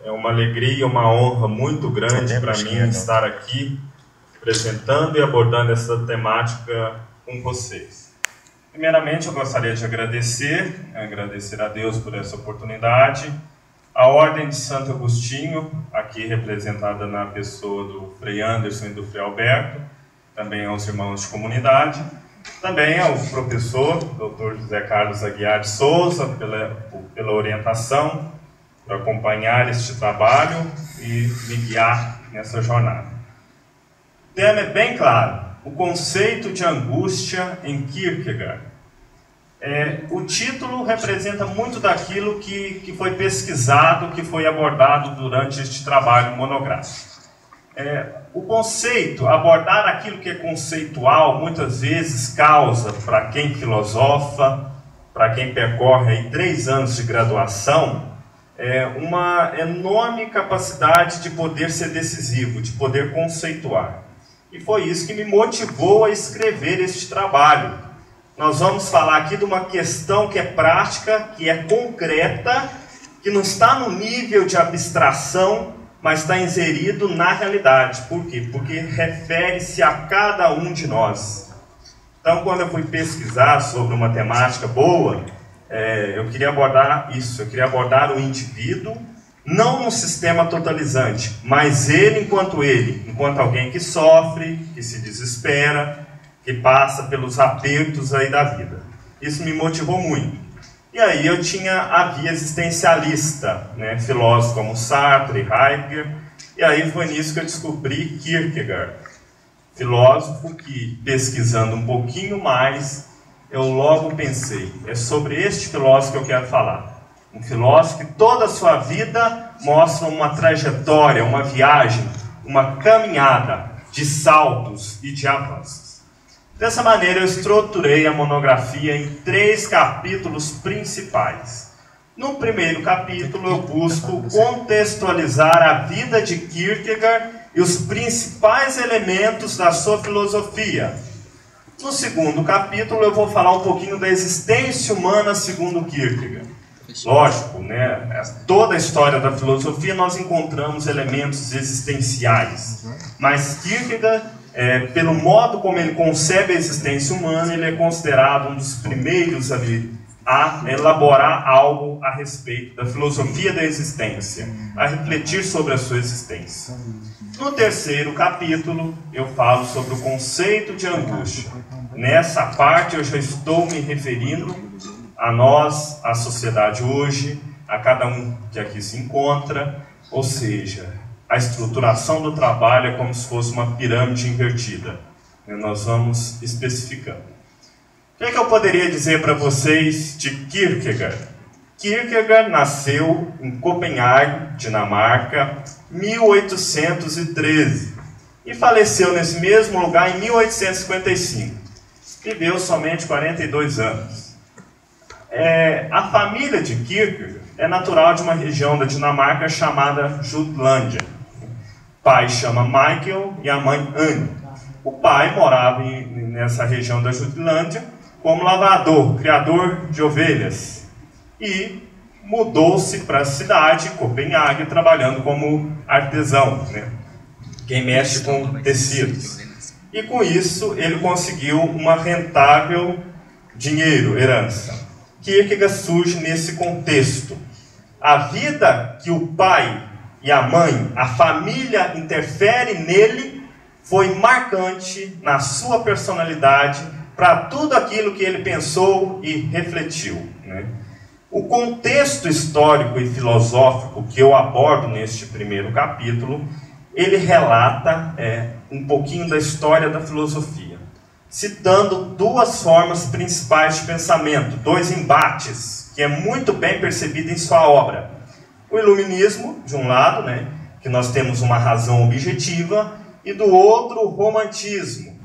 É uma alegria, uma honra muito grande para mim estar aqui apresentando e abordando essa temática com vocês. Primeiramente, eu gostaria de agradecer a Deus por essa oportunidade, a Ordem de Santo Agostinho, aqui representada na pessoa do Frei Anderson e do Frei Alberto, também aos irmãos de comunidade, também ao professor, Dr. José Carlos Aguiar de Souza, pela orientação, por acompanhar este trabalho e me guiar nessa jornada. O tema é bem claro, o conceito de angústia em Kierkegaard. O título representa muito daquilo que foi pesquisado, que foi abordado durante este trabalho monográfico. O conceito, abordar aquilo que é conceitual, muitas vezes causa, para quem filosofa, para quem percorre aí 3 anos de graduação, uma enorme capacidade de poder ser decisivo, de poder conceituar. E foi isso que me motivou a escrever este trabalho. Nós vamos falar aqui de uma questão que é prática, que é concreta, que não está no nível de abstração, mas está inserido na realidade. Por quê? Porque refere-se a cada um de nós. Então, quando eu fui pesquisar sobre uma temática boa, eu queria abordar isso, eu queria abordar o indivíduo, não um sistema totalizante, mas ele, enquanto alguém que sofre, que se desespera, que passa pelos apertos aí da vida. Isso me motivou muito. E aí eu tinha a via existencialista, né, filósofos como Sartre, Heidegger, e aí foi nisso que eu descobri Kierkegaard, filósofo que, pesquisando um pouquinho mais, eu logo pensei, é sobre este filósofo que eu quero falar. Um filósofo que toda a sua vida mostra uma trajetória, uma viagem, uma caminhada de saltos e de avanços. Dessa maneira eu estruturei a monografia em 3 capítulos principais. No primeiro capítulo eu busco contextualizar a vida de Kierkegaard e os principais elementos da sua filosofia. No segundo capítulo eu vou falar um pouquinho da existência humana segundo Kierkegaard. Lógico, né? Toda a história da filosofia nós encontramos elementos existenciais, mas Kierkegaard, pelo modo como ele concebe a existência humana, ele é considerado um dos primeiros ali a elaborar algo a respeito da filosofia da existência, a refletir sobre a sua existência. No terceiro capítulo eu falo sobre o conceito de angústia. Nessa parte eu já estou me referindo a nós, a sociedade hoje, a cada um que aqui se encontra, ou seja, a estruturação do trabalho é como se fosse uma pirâmide invertida. Nós vamos especificando. O que eu poderia dizer para vocês de Kierkegaard? Kierkegaard nasceu em Copenhague, Dinamarca, 1813 e faleceu nesse mesmo lugar em 1855. Viveu somente 42 anos. A família de Kierkegaard é natural de uma região da Dinamarca chamada Jutlândia. O pai chama Michael e a mãe Anne. O pai morava nessa região da Jutlândia como lavrador, criador de ovelhas. E mudou-se para a cidade, Copenhague, trabalhando como artesão, né? Quem mexe com tecidos. E com isso ele conseguiu uma rentável dinheiro, herança. Kierkegaard surge nesse contexto. A vida que o pai e a mãe, a família interfere nele, foi marcante na sua personalidade para tudo aquilo que ele pensou e refletiu, né? O contexto histórico e filosófico que eu abordo neste primeiro capítulo, ele relata um pouquinho da história da filosofia, citando 2 formas principais de pensamento, 2 embates, que é muito bem percebido em sua obra. O iluminismo, de um lado, né, que nós temos uma razão objetiva, e do outro, o romantismo,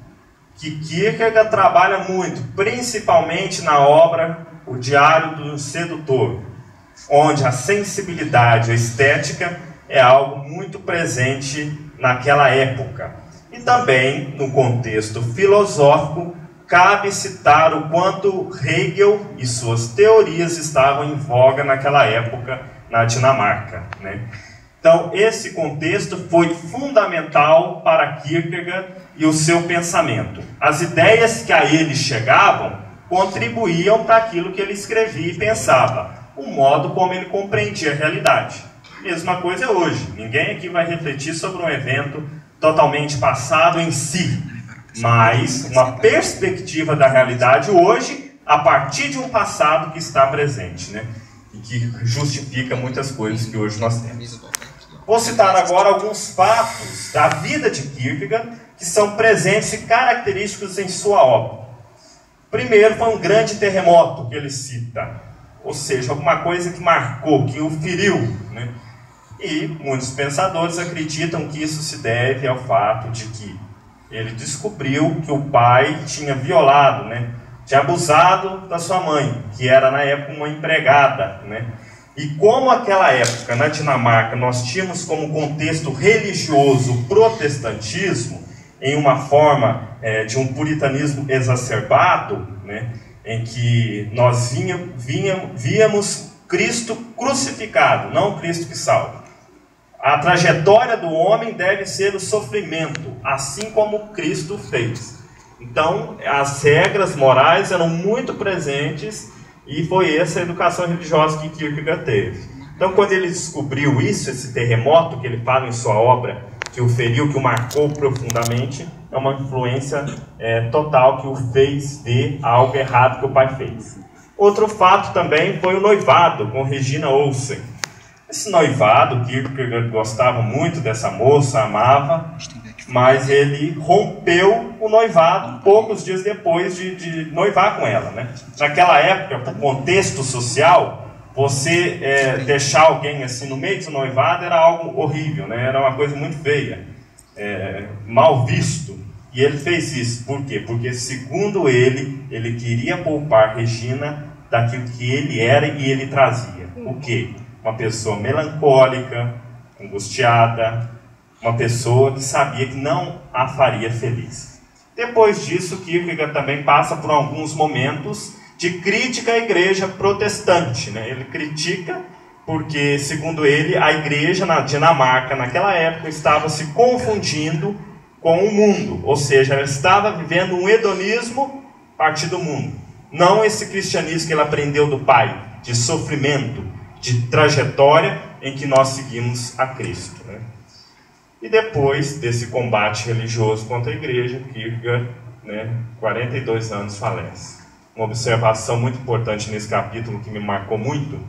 que Kierkegaard trabalha muito, principalmente na obra O Diário do Sedutor, onde a sensibilidade, a estética, é algo muito presente naquela época. E também, no contexto filosófico, cabe citar o quanto Hegel e suas teorias estavam em voga naquela época na Dinamarca, né? Então, esse contexto foi fundamental para Kierkegaard e o seu pensamento. As ideias que a ele chegavam contribuíam para aquilo que ele escrevia e pensava, o modo como ele compreendia a realidade. Mesma coisa hoje. Ninguém aqui vai refletir sobre um evento totalmente passado em si, mas uma perspectiva da realidade hoje a partir de um passado que está presente, né? E que justifica muitas coisas que hoje nós temos. Vou citar agora alguns fatos da vida de Kierkegaard que são presentes e característicos em sua obra. Primeiro, foi um grande terremoto que ele cita, ou seja, alguma coisa que marcou, que o feriu, né? E muitos pensadores acreditam que isso se deve ao fato de que ele descobriu que o pai tinha violado, né? Tinha abusado da sua mãe, que era na época uma empregada, né? E como naquela época, na Dinamarca, nós tínhamos como contexto religioso o protestantismo, em uma forma de um puritanismo exacerbado, né? Em que nós víamos Cristo crucificado, não Cristo que salva. A trajetória do homem deve ser o sofrimento, assim como Cristo fez. Então, as regras morais eram muito presentes e foi essa a educação religiosa que Kierkegaard teve. Então, quando ele descobriu isso, esse terremoto que ele fala em sua obra, que o feriu, que o marcou profundamente, é uma influência total que o fez ver algo errado que o pai fez. Outro fato também foi o noivado com Regina Olsen. Esse noivado, Kierkegaard gostava muito dessa moça, amava, mas ele rompeu o noivado poucos dias depois de noivar com ela, né? Naquela época, por contexto social, você deixar alguém assim no meio do noivado era algo horrível, né? Era uma coisa muito feia, mal visto. E ele fez isso. Por quê? Porque, segundo ele queria poupar Regina daquilo que ele era e ele trazia. O quê? Uma pessoa melancólica, angustiada, uma pessoa que sabia que não a faria feliz. Depois disso, Kierkegaard também passa por alguns momentos de crítica à igreja protestante, né? Ele critica porque, segundo ele, a igreja na Dinamarca, naquela época, estava se confundindo com o mundo, ou seja, ela estava vivendo um hedonismo a partir do mundo. Não esse cristianismo que ele aprendeu do pai, de sofrimento, de trajetória em que nós seguimos a Cristo, né? E depois desse combate religioso contra a igreja, Kierkegaard, 42 anos, falece. Uma observação muito importante nesse capítulo que me marcou muito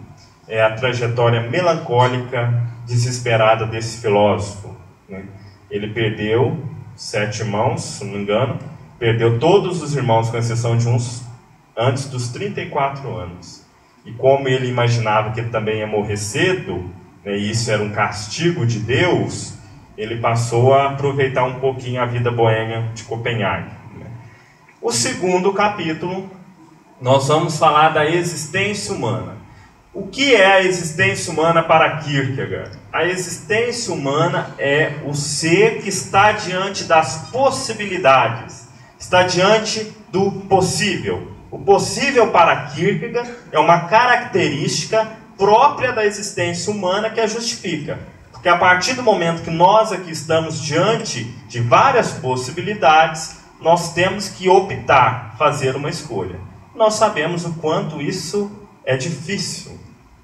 é a trajetória melancólica, desesperada desse filósofo, né? Ele perdeu 7 irmãos, se não me engano, perdeu todos os irmãos, com exceção de uns, antes dos 34 anos. E como ele imaginava que ele também ia morrer cedo, né, e isso era um castigo de Deus, ele passou a aproveitar um pouquinho a vida boêmia de Copenhague, né? O segundo capítulo, nós vamos falar da existência humana. O que é a existência humana para Kierkegaard? A existência humana é o ser que está diante das possibilidades, está diante do possível. O possível para Kierkegaard é uma característica própria da existência humana que a justifica. Porque a partir do momento que nós aqui estamos diante de várias possibilidades, nós temos que optar, fazer uma escolha. Nós sabemos o quanto isso é difícil.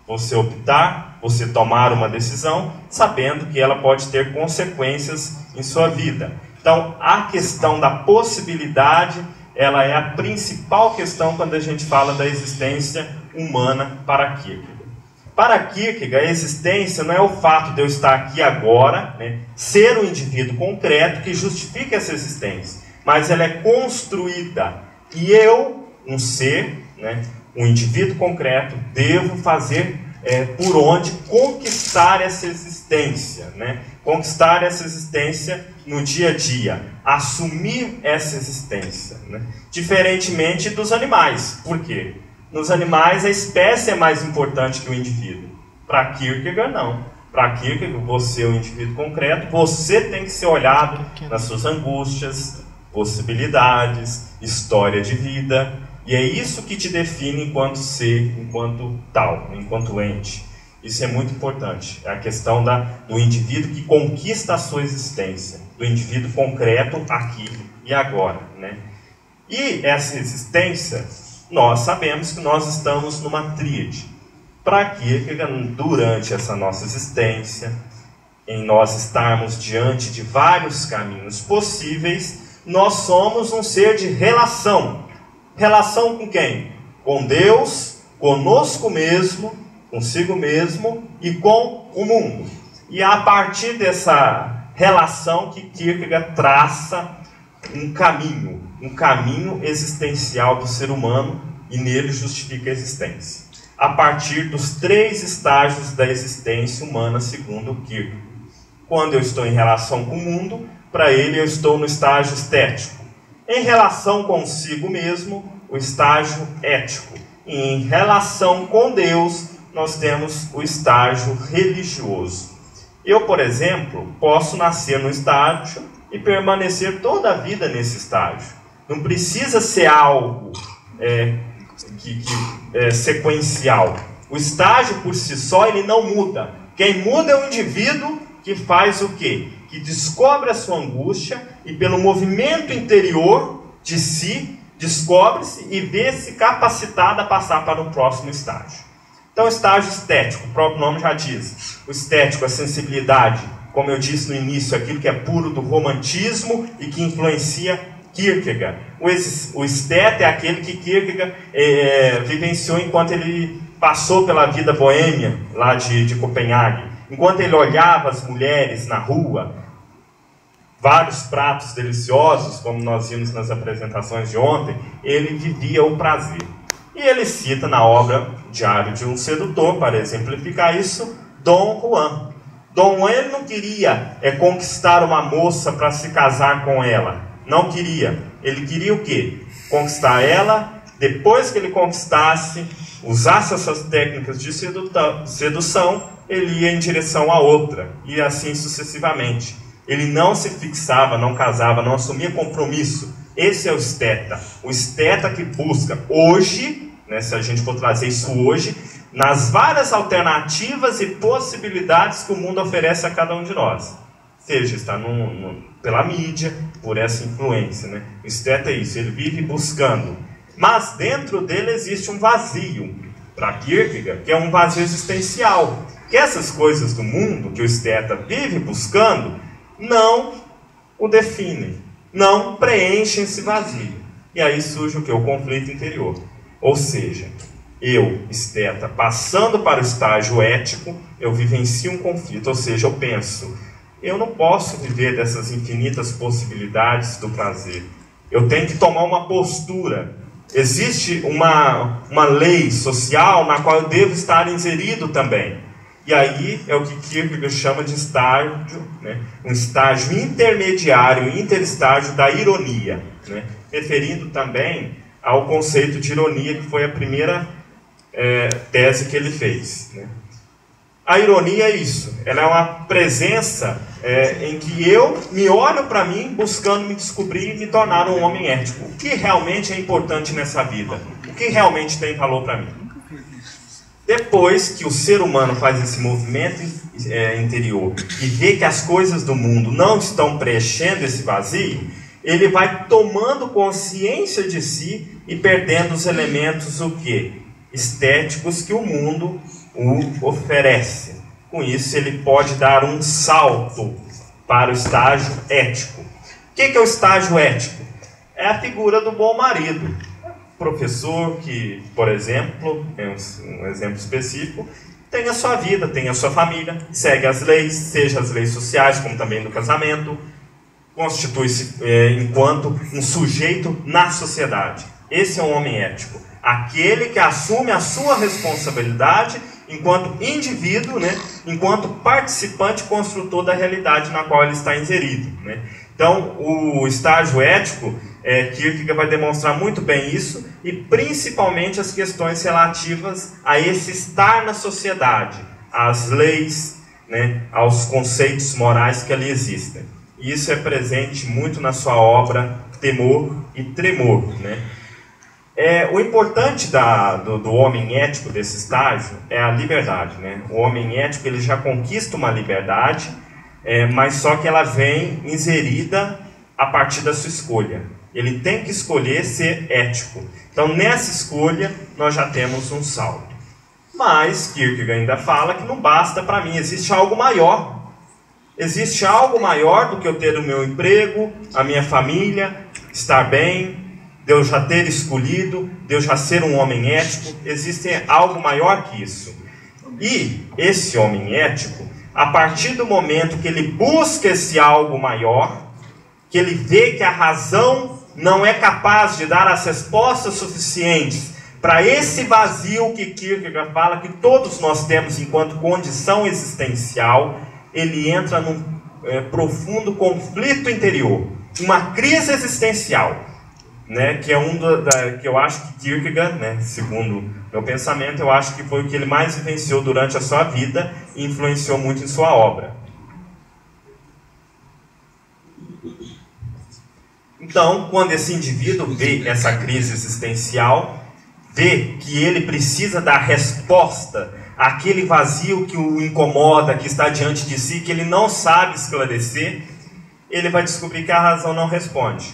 Você optar, você tomar uma decisão, sabendo que ela pode ter consequências em sua vida. Então, a questão da possibilidade, ela é a principal questão quando a gente fala da existência humana para Kierkegaard. Para Kierkegaard, a existência não é o fato de eu estar aqui agora, né, ser um indivíduo concreto que justifica essa existência, mas ela é construída. E eu, um ser, né, um indivíduo concreto, devo fazer por onde conquistar essa existência, né? Conquistar essa existência no dia a dia, assumir essa existência, né? Diferentemente dos animais. Por quê? Nos animais a espécie é mais importante que o indivíduo. Para Kierkegaard não. Para Kierkegaard, você é um indivíduo concreto, você tem que ser olhado nas suas angústias, possibilidades, história de vida. E é isso que te define enquanto ser, enquanto tal, enquanto ente. Isso é muito importante. É a questão do indivíduo que conquista a sua existência, do indivíduo concreto aqui e agora, né? E essa existência, nós sabemos que nós estamos numa tríade. Para que, durante essa nossa existência, em nós estarmos diante de vários caminhos possíveis, nós somos um ser de relação. Relação com quem? Com Deus, conosco mesmo, consigo mesmo e com o mundo. E é a partir dessa relação que Kierkegaard traça um caminho existencial do ser humano, e nele justifica a existência. A partir dos 3 estágios da existência humana, segundo Kierkegaard. Quando eu estou em relação com o mundo, para ele eu estou no estágio estético. Em relação consigo mesmo, o estágio ético. E em relação com Deus, nós temos o estágio religioso. Eu, por exemplo, posso nascer no estágio e permanecer toda a vida nesse estágio. Não precisa ser algo sequencial. O estágio por si só ele não muda. Quem muda é o indivíduo que faz o quê? Que descobre a sua angústia e pelo movimento interior de si, descobre-se e vê-se capacitado a passar para o próximo estágio. Então, o estágio estético, o próprio nome já diz. O estético, a sensibilidade, como eu disse no início, aquilo que é puro do romantismo e que influencia Kierkegaard. O esteta é aquele que Kierkegaard vivenciou enquanto ele passou pela vida boêmia lá de Copenhague. Enquanto ele olhava as mulheres na rua, vários pratos deliciosos, como nós vimos nas apresentações de ontem, ele vivia o prazer. E ele cita na obra Diário de um Sedutor, para exemplificar isso, Dom Juan. Dom Juan ele não queria conquistar uma moça para se casar com ela. Não queria. Ele queria o quê? Conquistar ela, depois que ele conquistasse, usasse essas técnicas de sedução, ele ia em direção a outra, e assim sucessivamente. Ele não se fixava, não casava, não assumia compromisso. Esse é o esteta. O esteta que busca hoje, né, se a gente for trazer isso hoje, nas várias alternativas e possibilidades que o mundo oferece a cada um de nós. Seja está pela mídia, por essa influência. Né? O esteta é isso, ele vive buscando. Mas dentro dele existe um vazio, para Kierkegaard, que é um vazio existencial. Que essas coisas do mundo que o esteta vive buscando não o definem, não preenchem esse vazio. E aí surge o que? O conflito interior. Ou seja, eu, esteta, passando para o estágio ético, eu vivencio um conflito. Ou seja, eu penso, eu não posso viver dessas infinitas possibilidades do prazer. Eu tenho que tomar uma postura. Existe uma lei social na qual eu devo estar inserido também. E aí é o que Kierkegaard chama de estágio, né? Um estágio intermediário, interestágio da ironia, né? Referindo também ao conceito de ironia, que foi a primeira tese que ele fez. Né? A ironia é isso, ela é uma presença em que eu me olho para mim buscando me descobrir e me tornar um homem ético. O que realmente é importante nessa vida? O que realmente tem valor para mim? Depois que o ser humano faz esse movimento interior e vê que as coisas do mundo não estão preenchendo esse vazio, ele vai tomando consciência de si e perdendo os elementos o quê? Estéticos que o mundo o oferece. Com isso ele pode dar um salto para o estágio ético. O que é o estágio ético? É a figura do bom marido. Professor que, por exemplo, é um exemplo específico, tem a sua vida, tem a sua família, segue as leis, seja as leis sociais, como também do casamento, constitui-se enquanto um sujeito na sociedade. Esse é um homem ético. Aquele que assume a sua responsabilidade enquanto indivíduo, né, enquanto participante construtor da realidade na qual ele está inserido. Né? Então, o estágio ético, Kierkegaard vai demonstrar muito bem isso, e principalmente as questões relativas a esse estar na sociedade, às leis, né, aos conceitos morais que ali existem. E isso é presente muito na sua obra Temor e Tremor. Né? O importante do homem ético desse estágio é a liberdade, né? O homem ético ele já conquista uma liberdade, mas só que ela vem inserida a partir da sua escolha. Ele tem que escolher ser ético. Então, nessa escolha, nós já temos um salto. Mas Kierkegaard ainda fala que não basta para mim, existe algo maior. Existe algo maior do que eu ter o meu emprego, a minha família, estar bem, Deus já ter escolhido, Deus já ser um homem ético. Existe algo maior que isso. E esse homem ético, a partir do momento que ele busca esse algo maior, que ele vê que a razão não é capaz de dar as respostas suficientes para esse vazio que Kierkegaard fala que todos nós temos enquanto condição existencial, ele entra num profundo conflito interior, uma crise existencial, né, que é que eu acho que Kierkegaard, né, segundo meu pensamento, eu acho que foi o que ele mais vivenciou durante a sua vida e influenciou muito em sua obra. Então, quando esse indivíduo vê essa crise existencial, vê que ele precisa dar resposta àquele vazio que o incomoda, que está diante de si, que ele não sabe esclarecer, ele vai descobrir que a razão não responde.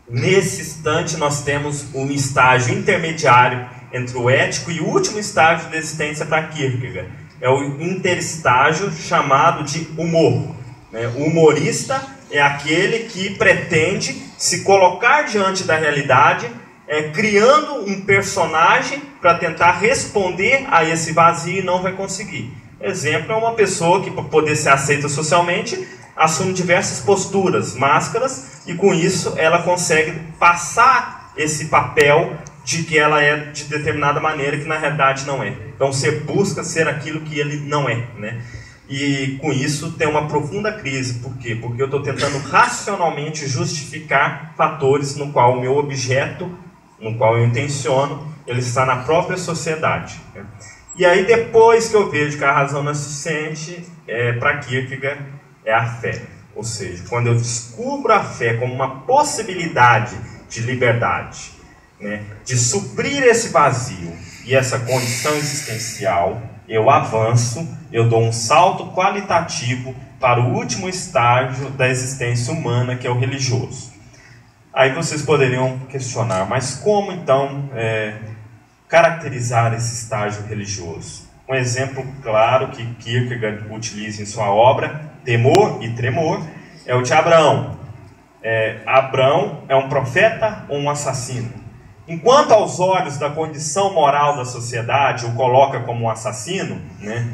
Nesse instante, nós temos um estágio intermediário entre o ético e o último estágio da existência para Kierkegaard. É o interestágio chamado de humor. O humorista é aquele que pretende se colocar diante da realidade, criando um personagem para tentar responder a esse vazio e não vai conseguir. Exemplo é uma pessoa que, para poder ser aceita socialmente, assume diversas posturas, máscaras, e com isso ela consegue passar esse papel de que ela é de determinada maneira que na realidade não é. Então você busca ser aquilo que ele não é, né? E com isso tem uma profunda crise. Por quê? Porque eu estou tentando racionalmente justificar fatores no qual o meu objeto, no qual eu intenciono, ele está na própria sociedade, né? E aí depois que eu vejo que a razão não é suficiente, para Kierkegaard, é a fé. Ou seja, quando eu descubro a fé como uma possibilidade de liberdade, né, de suprir esse vazio e essa condição existencial, eu avanço, eu dou um salto qualitativo para o último estágio da existência humana, que é o religioso. Aí vocês poderiam questionar, mas como então caracterizar esse estágio religioso? Um exemplo claro que Kierkegaard utiliza em sua obra, Temor e Tremor, é o de Abraão. Abraão é um profeta ou um assassino? Enquanto aos olhos da condição moral da sociedade o coloca como um assassino, né,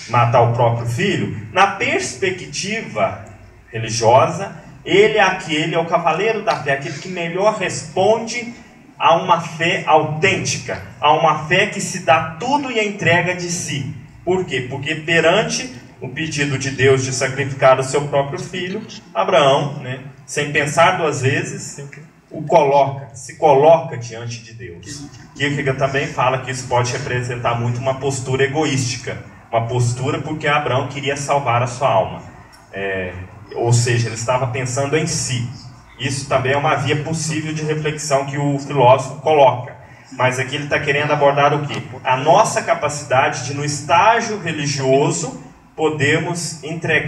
matar o próprio filho, na perspectiva religiosa, ele é o cavaleiro da fé, aquele que melhor responde a uma fé autêntica, a uma fé que se dá tudo e entrega de si. Por quê? Porque perante o pedido de Deus de sacrificar o seu próprio filho, Abraão, né, sem pensar duas vezes, se coloca diante de Deus. Kierkegaard também fala que isso pode representar muito uma postura egoística, uma postura porque Abraão queria salvar a sua alma, ou seja, ele estava pensando em si. Isso também é uma via possível de reflexão que o filósofo coloca, mas aqui ele está querendo abordar o quê? A nossa capacidade de, no estágio religioso, podermos entregar